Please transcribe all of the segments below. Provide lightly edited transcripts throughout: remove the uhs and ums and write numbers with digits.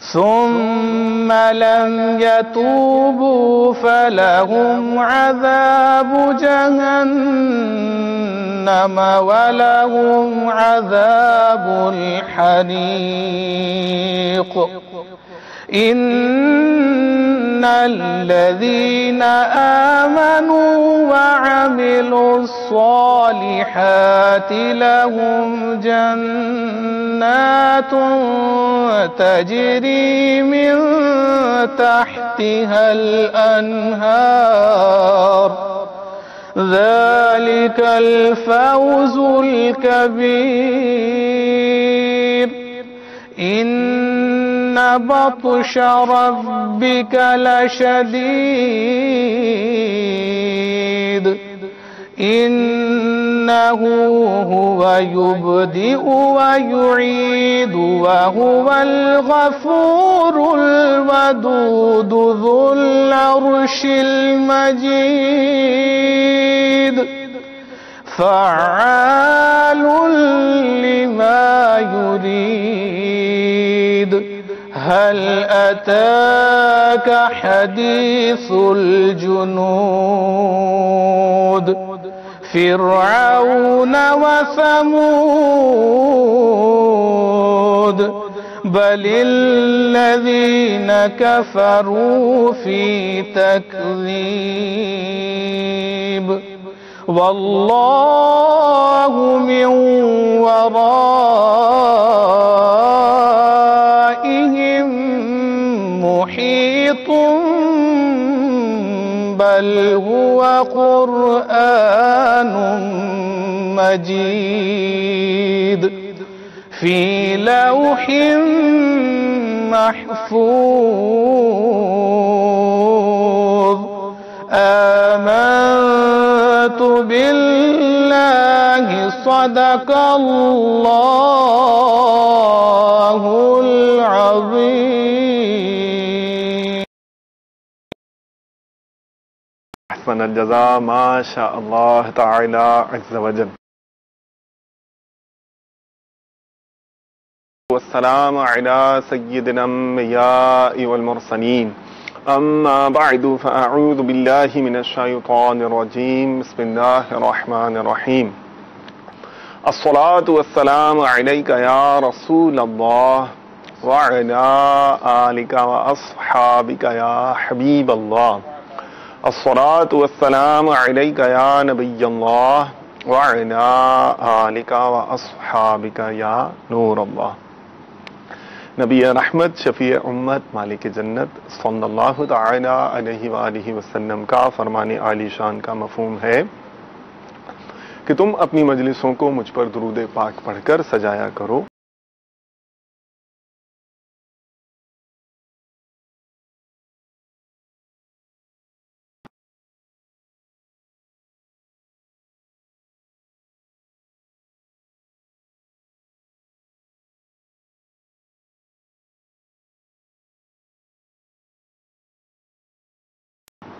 ثم لم يتوبوا فلهم عذاب جهنم ولهم عذاب الحريق إن الذين آمنوا وعملوا الصالحات لهم جنات تجري من تحتها الأنهار ذلك الفوز الكبير إن بطش ربك لشديد إنه هو يبدئ ويعيد وهو الغفور الودود ذو العرش المجيد فعال لما يريد هل أتاك حديث الجنود فرعون وثمود بل الذين كفروا في تكذيب والله من ورائهم محيط بل هو قرآن مجيد في لوح محفوظ آمنت بالله صدق الله العظيم. احسن الجزاء ما شاء الله تعالى عز وجل. والسلام على سيدنا الأنبياء والمرسلين أما بعد فأعوذ بالله من الشيطان الرجيم بسم الله الرحمن الرحيم. الصلاة والسلام عليك يا رسول الله وعلى آلك وأصحابك يا حبيب الله. الصلاة والسلام عليك يا نبي الله وعلى آلك وأصحابك يا نور الله. نبی رحمت شفیع امت مالک جنت صلی اللہ تعالی علیہ وآلہ وسلم کا فرمان عالی شان کا مفہوم ہے کہ تم اپنی مجلسوں کو مجھ پر درود پاک پڑھ کر سجایا کرو.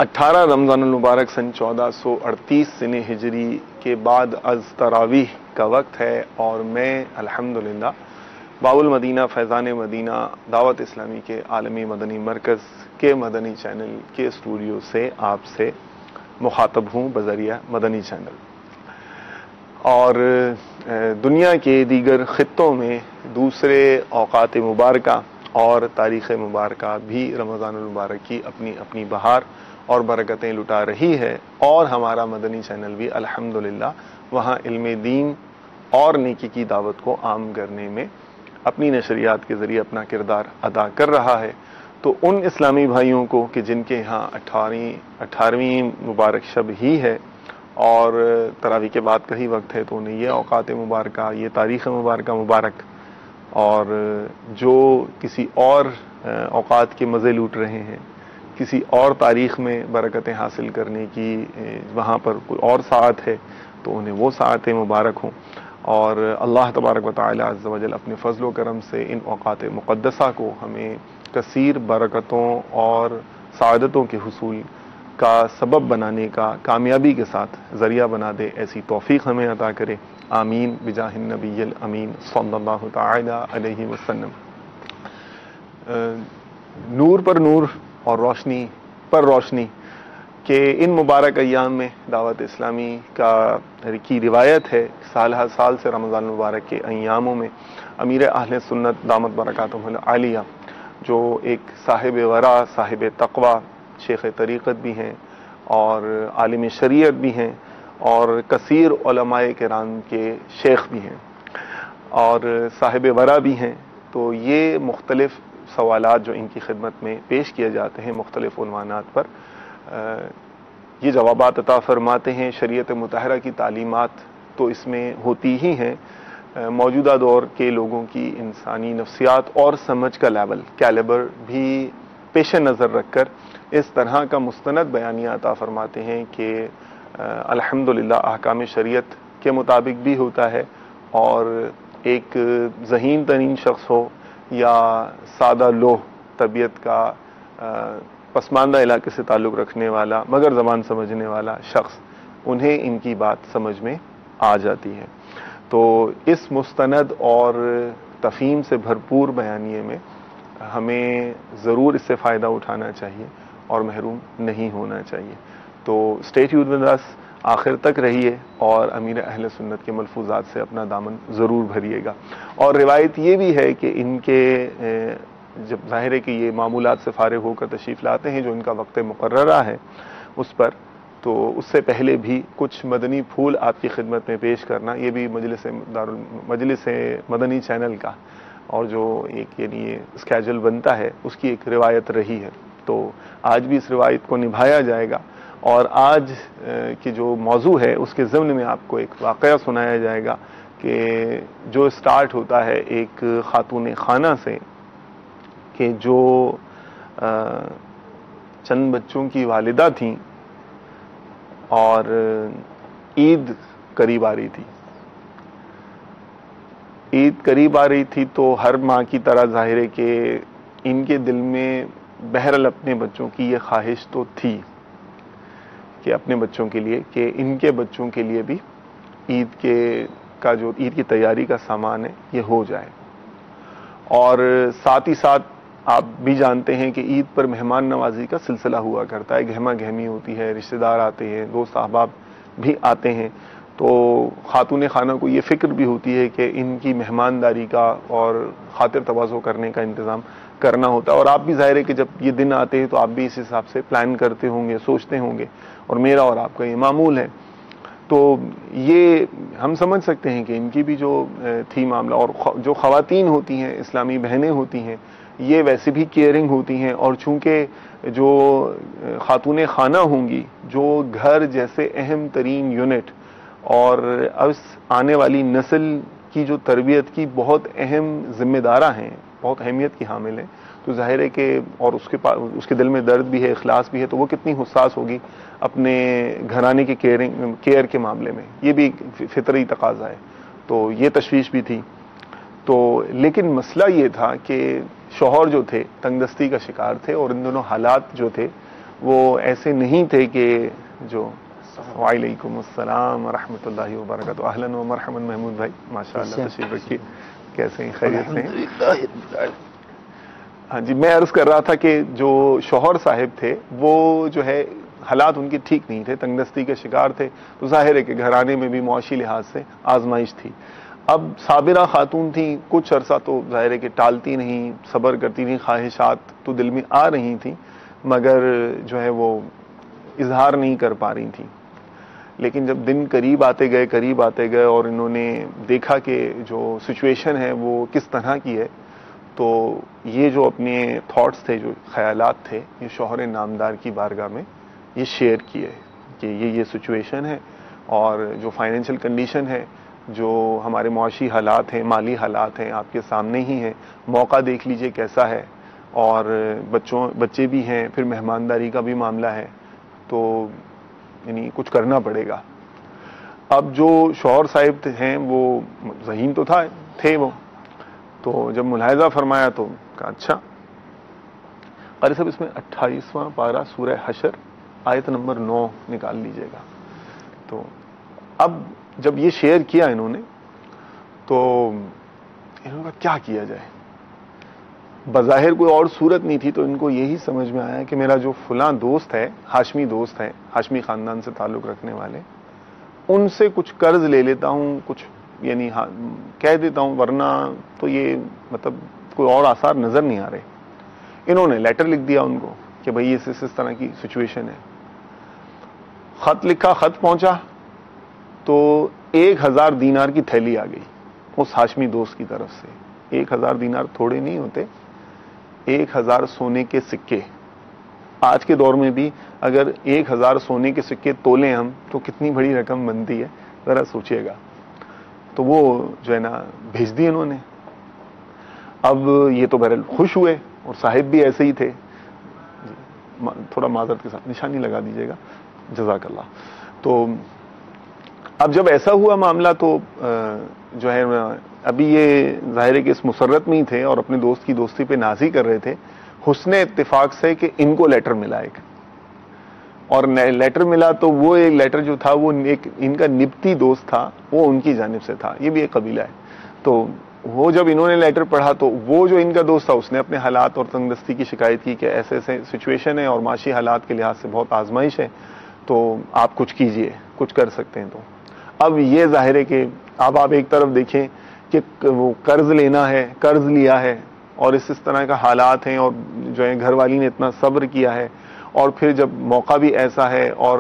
اٹھارہ رمضان المبارک سن 1438 سن ہجری کے بعد از تراویح کا وقت ہے اور میں الحمدللہ باب المدینہ فیضان مدینہ دعوت اسلامی کے عالمی مدنی مرکز کے مدنی چینل کے اسٹوڈیو سے آپ سے مخاطب ہوں بذریعہ مدنی چینل. اور دنیا کے دیگر خطوں میں دوسرے اوقات مبارکہ اور تاریخ مبارکہ بھی رمضان المبارک کی اپنی اپنی بہار اور برکتیں لٹا رہی ہے اور ہمارا مدنی چینل بھی الحمدللہ وہاں علم دین اور نیکی کی دعوت کو عام کرنے میں اپنی نشریات کے ذریعے اپنا کردار ادا کر رہا ہے. تو ان اسلامی بھائیوں کو کہ جن کے ہاں 18ویں مبارک شب ہی ہے اور تراویح کے بعد کا ہی وقت ہے، تو انہیں یہ اوقات مبارکہ، یہ تاریخ مبارکہ مبارک، اور جو کسی اور اوقات کے مزے لوٹ رہے ہیں، کسی اور تاریخ میں برکتیں حاصل کرنے کی وہاں پر کوئی اور ساعت ہے، تو انہیں وہ ساعتیں مبارک ہوں. اور اللہ تبارک و تعالی عز و جل اپنے فضل و کرم سے ان اوقات مقدسہ کو ہمیں کثیر برکتوں اور سعادتوں کے حصول کا سبب بنانے کا کامیابی کے ساتھ ذریعہ بنا دے، ایسی توفیق ہمیں عطا کرے. آمین بجاہ النبی الامین صلی اللہ تعالی علیہ وسلم. نور پر نور اور روشنی پر روشنی کہ ان مبارک ایام میں دعوت اسلامی کی روایت ہے، سال ہر سال سے رمضان المبارک کے ایاموں میں امیر اہل سنت دامت برکاتہم العالیہ، جو ایک صاحب ورع، صاحب تقوی، شیخ طریقت بھی ہیں اور عالم شریعت بھی ہیں اور کثیر علماء کرام کے شیخ بھی ہیں اور صاحب ورع بھی ہیں. تو یہ مختلف سوالات جو ان کی خدمت میں پیش کیے جاتے ہیں مختلف عنوانات پر، یہ جوابات عطا فرماتے ہیں. شریعت مطہرہ کی تعلیمات تو اس میں ہوتی ہی ہیں. موجودہ دور کے لوگوں کی انسانی نفسیات اور سمجھ کا کیلیبر بھی پیش نظر رکھ کر اس طرح کا مستند بیانیہ عطا فرماتے ہیں کہ الحمدللہ احکام شریعت کے مطابق بھی ہوتا ہے، اور ایک ذہین ترین شخص ہو یا سادہ لوح طبیعت کا پسماندہ علاقے سے تعلق رکھنے والا مگر زبان سمجھنے والا شخص، انہیں ان کی بات سمجھ میں آ جاتی ہے. تو اس مستند اور تفہیم سے بھرپور بیانیے میں ہمیں ضرور اس سے فائدہ اٹھانا چاہیے اور محروم نہیں ہونا چاہیے. تو اسٹے ٹیونڈ ود اس. آخر تک رہیے اور امیر اہل سنت کے ملفوظات سے اپنا دامن ضرور بھریے گا. اور روایت یہ بھی ہے کہ ان کے جب ظاہر ہے کہ یہ معمولات سے فارغ ہو کر تشریف لاتے ہیں جو ان کا وقت مقررہ ہے اس پر، تو اس سے پہلے بھی کچھ مدنی پھول آپ کی خدمت میں پیش کرنا، یہ بھی مجلس مدنی چینل کا اور جو ایک یعنی اسکیجول بنتا ہے اس کی ایک روایت رہی ہے. تو آج بھی اس روایت کو نبھایا جائے گا. اور آج کی جو موضوع ہے اس کے ضمن میں آپ کو ایک واقعہ سنایا جائے گا کہ جو سٹارٹ ہوتا ہے ایک خاتون خانہ سے کہ جو چند بچوں کی والدہ تھیں اور عید قریب آ رہی تھی. عید قریب آ رہی تھی تو ہر ماں کی طرح ظاہر ہے کہ ان کے دل میں بہرحال اپنے بچوں کی یہ خواہش تو تھی کہ اپنے بچوں کے لیے کہ ان کے بچوں کے لیے بھی عید کی تیاری کا سامان ہے یہ ہو جائے. اور ساتھ ہی ساتھ آپ بھی جانتے ہیں کہ عید پر مہمان نوازی کا سلسلہ ہوا کرتا ہے، گہما گہمی ہوتی ہے، رشتہ دار آتے ہیں، دوست احباب بھی آتے ہیں. تو خاتون خانہ کو یہ فکر بھی ہوتی ہے کہ ان کی مہمانداری کا اور خاطر تواضع کرنے کا انتظام کرنا ہوتا ہے. اور آپ بھی ظاہر ہے کہ جب یہ دن آتے ہیں تو آپ بھی اس حساب سے پلان کرتے ہوں گے، سوچتے ہوں گے، اور میرا اور آپ کا یہ معمول ہے. تو یہ ہم سمجھ سکتے ہیں کہ ان کی بھی جو تھی معاملہ، اور جو خواتین ہوتی ہیں، اسلامی بہنیں ہوتی ہیں، یہ ویسے بھی کیئرنگ ہوتی ہیں. اور چونکہ جو خاتون خانہ ہوں گی جو گھر جیسے اہم ترین یونٹ اور اب آنے والی نسل کی جو تربیت کی بہت اہم ذمہ دارہ ہیں، بہت اہمیت کی حامل ہیں، تو ظاہر ہے کہ اور اس کے دل میں درد بھی ہے، اخلاص بھی ہے، تو وہ کتنی حساس ہوگی اپنے گھرانے کی کیئر کے معاملے میں. یہ بھی فطری تقاضا ہے. تو یہ تشویش بھی تھی. تو لیکن مسئلہ یہ تھا کہ شوہر جو تھے تنگ دستی کا شکار تھے، اور ان دونوں حالات جو تھے وہ ایسے نہیں تھے کہ جو وعلیکم السلام ورحمۃ اللہ وبرکاتہ. اہلاً و مرحباً محمود بھائی، ماشاء اللہ تشریف رکھیے. کیسے ہیں؟ خیریت سے ہیں؟ ہاں جی، میں عرض کر رہا تھا کہ جو شوہر صاحب تھے وہ جو ہے حالات ان کے ٹھیک نہیں تھے، تنگ دستی کے شکار تھے. تو ظاہر ہے کہ گھرانے میں بھی معاشی لحاظ سے آزمائش تھی. اب صابرہ خاتون تھیں، کچھ عرصہ تو ظاہر ہے کہ ٹالتی نہیں، صبر کرتی تھیں، خواہشات تو دل میں آ رہی تھیں مگر جو ہے وہ اظہار نہیں کر پا رہی تھیں. لیکن جب دن قریب آتے گئے اور انہوں نے دیکھا کہ جو سچویشن ہے وہ کس طرح کی ہے، تو یہ جو اپنے تھاٹس تھے، جو خیالات تھے، یہ شوہر نامدار کی بارگاہ میں یہ شیئر کیے کہ یہ سچویشن ہے، اور جو فائنینشیل کنڈیشن ہے، جو ہمارے معاشی حالات ہیں، مالی حالات ہیں، آپ کے سامنے ہی ہیں. موقع دیکھ لیجئے کیسا ہے، اور بچے بھی ہیں، پھر مہمانداری کا بھی معاملہ ہے، تو یعنی کچھ کرنا پڑے گا. اب جو شوہر صاحب ہیں وہ ذہین تو تھے وہ، تو جب ملاحظہ فرمایا تو کہا اچھا قاری صاحب اس میں 28واں پارہ سورہ حشر آیت نمبر 9 نکال لیجئے گا. تو اب جب یہ شیئر کیا انہوں نے تو انہوں نے کیا کیا جائے. بظاہر کوئی اور صورت نہیں تھی، تو ان کو یہی سمجھ میں آیا کہ میرا جو فلاں دوست ہے، ہاشمی دوست ہے، ہاشمی خاندان سے تعلق رکھنے والے، ان سے کچھ قرض لے لیتا ہوں، کچھ یعنی کہہ دیتا ہوں، ورنہ تو یہ مطلب کوئی اور آثار نظر نہیں آ رہے. انہوں نے لیٹر لکھ دیا ان کو کہ بھئی اس طرح کی سچویشن ہے. خط لکھا، خط پہنچا تو 1000 دینار کی تھیلی آ گئی اس ہاشمی دوست کی طرف سے. 1000 دینار تھوڑے نہیں ہوتے، 1000 سونے کے سکے. آج کے دور میں بھی اگر 1000 سونے کے سکے تولیں ہم تو کتنی بڑی رقم بنتی ہے، ذرا سوچئے گا. تو وہ جو ہے نا بھیج دی انہوں نے. اب یہ تو بہرحال خوش ہوئے، اور صاحب بھی ایسے ہی تھے. تھوڑا معذرت کے ساتھ نشانی لگا دیجیے گا، جزاک اللہ. تو اب جب ایسا ہوا معاملہ تو جو ہے ابھی یہ ظاہر ہے کہ اس مسرت میں ہی تھے اور اپنے دوست کی دوستی پہ نازی کر رہے تھے. حسن اتفاق سے کہ ان کو لیٹر ملا ایک، اور لیٹر ملا تو وہ ایک لیٹر جو تھا وہ ایک ان کا نبتی دوست تھا، وہ ان کی جانب سے تھا. یہ بھی ایک قبیلہ ہے. تو وہ جب انہوں نے لیٹر پڑھا تو وہ جو ان کا دوست تھا اس نے اپنے حالات اور تنگ دستی کی شکایت کی کہ ایسے ایسے سچویشن ہے اور معاشی حالات کے لحاظ سے بہت آزمائش ہے. تو آپ کچھ کیجئے، کچھ کر سکتے ہیں. تو اب یہ ظاہر ہے کہ اب آپ ایک طرف دیکھیں کہ وہ قرض لینا ہے، قرض لیا ہے اور اس طرح کا حالات ہیں، اور جو ہے گھر والی نے اتنا صبر کیا ہے، اور پھر جب موقع بھی ایسا ہے، اور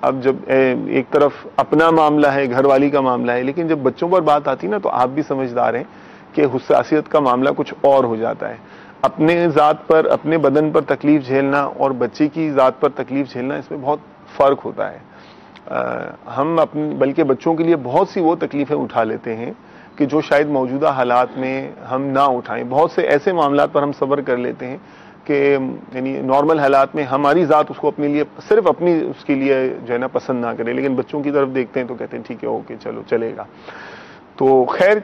اب جب ایک طرف اپنا معاملہ ہے، گھر والی کا معاملہ ہے، لیکن جب بچوں پر بات آتی نا تو آپ بھی سمجھدار ہیں کہ حساسیت کا معاملہ کچھ اور ہو جاتا ہے. اپنے ذات پر، اپنے بدن پر تکلیف جھیلنا اور بچے کی ذات پر تکلیف جھیلنا، اس میں بہت فرق ہوتا ہے. ہم بلکہ بچوں کے لیے بہت سی وہ تکلیفیں اٹھا لیتے ہیں کہ جو شاید موجودہ حالات میں ہم نہ اٹھائیں. بہت سے ایسے معاملات پر ہم صبر کر لیتے ہیں کہ یعنی نارمل حالات میں ہماری ذات اس کو اپنے لیے صرف اپنی اس کے لیے جو ہے نا پسند نہ کرے، لیکن بچوں کی طرف دیکھتے ہیں تو کہتے ہیں ٹھیک ہے اوکے چلو چلے گا. تو خیر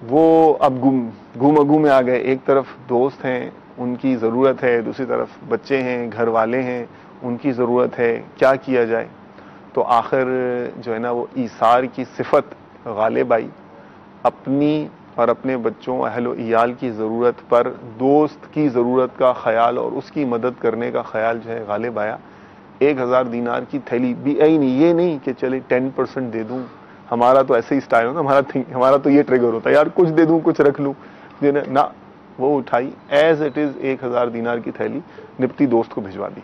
وہ اب گم میں آ گئے. ایک طرف دوست ہیں، ان کی ضرورت ہے، دوسری طرف بچے ہیں، گھر والے ہیں، ان کی ضرورت ہے، کیا کیا جائے؟ تو آخر جو ہے نا وہ ایثار کی صفت غالب آئی. اپنی اور اپنے بچوں، اہل و عیال کی ضرورت پر دوست کی ضرورت کا خیال اور اس کی مدد کرنے کا خیال جو ہے غالب آیا. 1000 دینار کی تھیلی بھی آئی نہیں. یہ نہیں کہ چلے 10% دے دوں، ہمارا تو ایسے ہی سٹائل ہوتا، ہمارا تو یہ ٹریگر ہوتا ہے یار کچھ دے دوں کچھ رکھ لوں نہ. وہ اٹھائی ایز اٹ از 1000 دینار کی تھیلی نپتی دوست کو بھجوا دی.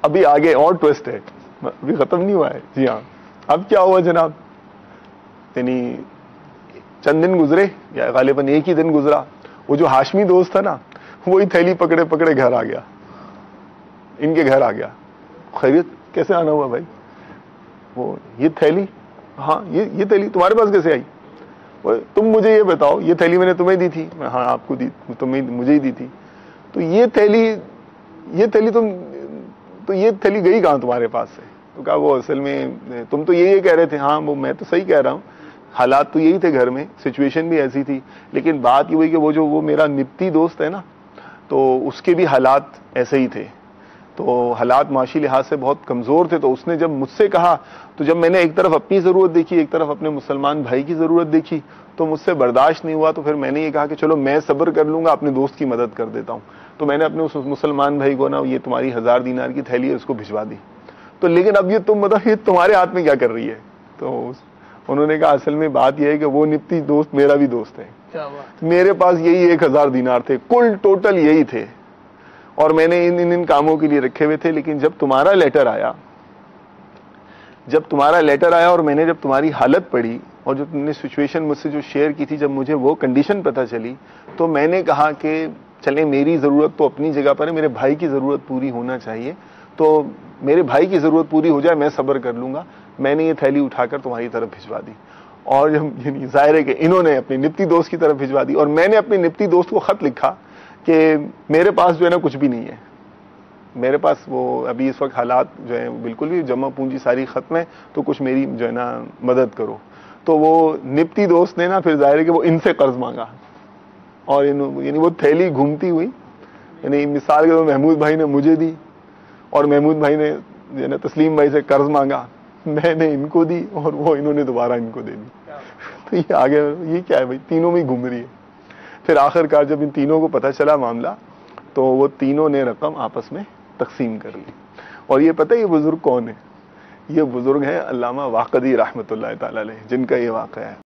ابھی آگے اور ٹویسٹ ہے، ابھی ختم نہیں ہوا ہے. جی ہاں، اب کیا ہوا جناب؟ یعنی چند دن گزرے یا غالباً ایک ہی دن گزرا، وہ جو ہاشمی دوست تھا نا وہی تھیلی پکڑے پکڑے گھر آ گیا، ان کے گھر آ گیا. خیریت کیسے آنا ہوا بھائی؟ وہ یہ تھیلی، ہاں یہ تھیلی تمہارے پاس کیسے آئی؟ تم مجھے یہ بتاؤ، یہ تھیلی میں نے تمہیں دی تھی؟ ہاں آپ کو دی، تمہیں مجھے ہی دی تھی. تو یہ تھیلی تم گئی کہاں تمہارے پاس سے؟ تو کہا وہ اصل میں تم تو یہ کہہ رہے تھے. ہاں وہ میں تو صحیح کہہ رہا ہوں، حالات تو یہی تھے گھر میں، سچویشن بھی ایسی تھی، لیکن بات یہ ہوئی کہ وہ میرا نپتی دوست ہے نا، تو اس کے بھی حالات ایسے ہی تھے. تو حالات معاشی لحاظ سے بہت کمزور تھے. تو اس نے جب مجھ سے کہا، تو جب میں نے ایک طرف اپنی ضرورت دیکھی، ایک طرف اپنے مسلمان بھائی کی ضرورت دیکھی، تو مجھ سے برداشت نہیں ہوا. تو پھر میں نے یہ کہا کہ چلو میں صبر کر لوں گا، اپنے دوست کی مدد کر دیتا ہوں. تو میں نے اپنے اس مسلمان بھائی کو نا یہ تمہاری 1000 دینار کی تھیلی ہے اس کو بھجوا دی. تو لیکن اب یہ تم بتاؤ یہ تمہارے ہاتھ میں کیا کر رہی ہے؟ تو انہوں نے کہا اصل میں بات یہ ہے کہ وہ نپتی دوست میرا بھی دوست ہے. میرے پاس یہی 1000 دینار تھے، کل ٹوٹل یہی تھے، اور میں نے ان کاموں کے لیے رکھے ہوئے تھے. لیکن جب تمہارا لیٹر آیا اور میں نے جب تمہاری حالت پڑھی اور جو تم نے سچویشن مجھ سے جو شیئر کی تھی، جب مجھے وہ کنڈیشن پتہ چلی، تو میں نے کہا کہ چلیں میری ضرورت تو اپنی جگہ پر ہے، میرے بھائی کی ضرورت پوری ہونا چاہیے. تو میرے بھائی کی ضرورت پوری ہو جائے، میں صبر کر لوں گا. میں نے یہ تھیلی اٹھا کر تمہاری طرف بھجوا دی. اور یعنی ظاہر ہے کہ انہوں نے اپنی نپتی دوست کی طرف بھجوا دی، اور میں نے اپنے نپتی دوست کو خط لکھا کہ میرے پاس جو ہے نا کچھ بھی نہیں ہے. میرے پاس وہ ابھی اس وقت حالات جو ہیں بالکل بھی جمع پونجی ساری ختم ہے، تو کچھ میری جو ہے نا مدد کرو. تو وہ نپتی دوست نے نا پھر ظاہر ہے کہ وہ ان سے قرض مانگا، اور یعنی وہ تھیلی گھومتی ہوئی، یعنی مثال کے طور محمود بھائی نے مجھے دی، اور محمود بھائی نے جو ہے نا تسلیم بھائی سے قرض مانگا، میں نے ان کو دی، اور وہ انہوں نے دوبارہ ان کو دے دی. تو یہ آگے یہ کیا ہے بھائی؟ تینوں میں گھوم رہی ہے. پھر آخر کار جب ان تینوں کو پتہ چلا معاملہ، تو وہ تینوں نے رقم آپس میں تقسیم کر لی. اور یہ پتہ یہ بزرگ کون ہے؟ یہ بزرگ ہیں علامہ واقدی رحمۃ اللہ تعالی علیہ، جن کا یہ واقعہ ہے.